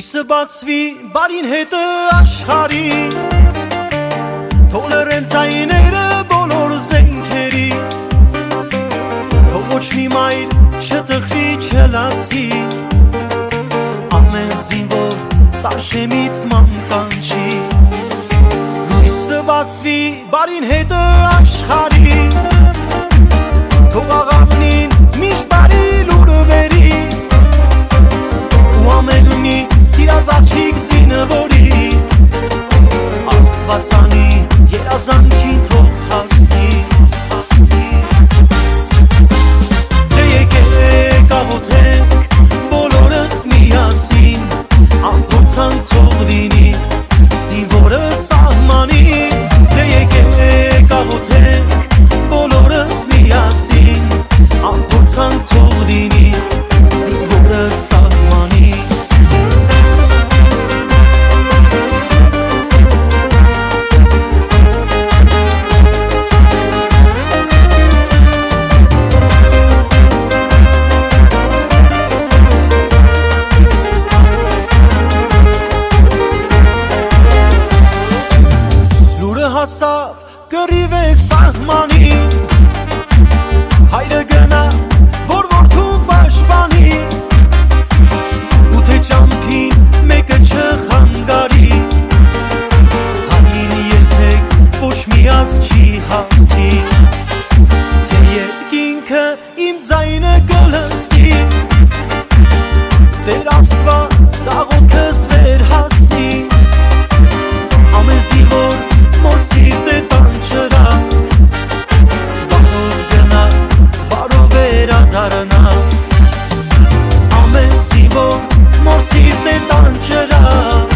Լույսը բացվի բարին հետը աշխարի, թող լռեն ձայները բոլոր զենքերի, թող ոչ մի մայր չտխրի չլացի, ամեն զինվոր տաշեմից մանկանչի։ Լույսը բացվի բարին հետը աշխարի, թող աղավնին միշտ բարի լուրը բերի, ու ամեն մի սիրած աղջիկ զինվորի Աստվածանի երազանքին թող հասնի։ Դե եկեք աղոթենք բոլորս միասին, ամփոփանք թող լինի զինվորը սահմանին։ Դե եկեք աղոթենք բոլորս միասին, ամփոփանք թող լինի զինվորը սահմանին։ Հասավ կռիվ է սահմանին, հայրը գնաց, որ որդուն պաշտպանի, ու թե ճամփին մեկը չխանգարի, հային երբեք ոչ մի ազգ չի հաղթի, թե երկինքը իմ ձայնը կլսի, Տեր Աստված աղոթքս վեր հասնի, ամեն զինվոր Մոր սիրտ է տանջրակ, բարով գնակ, բարով վերադառնակ, ամեն զինվոր մոր սիրտ է տանջրակ,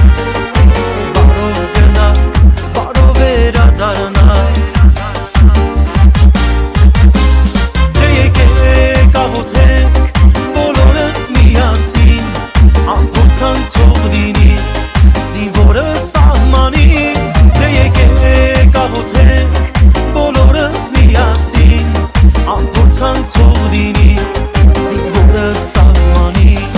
բարով գնակ, բարով վերադառնակ։ Դե եկեք աղոթենք բոլորս միասին, ամփոփանք թող լինի զինվորը սահմանին։ Դե եկեք աղոթենք բոլորս միասին, ամփոփանք թող լինի զինվորը սահմանին։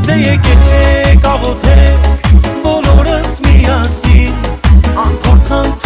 Դե եկեք աղոթենք բոլորս միասին, ամփոփանք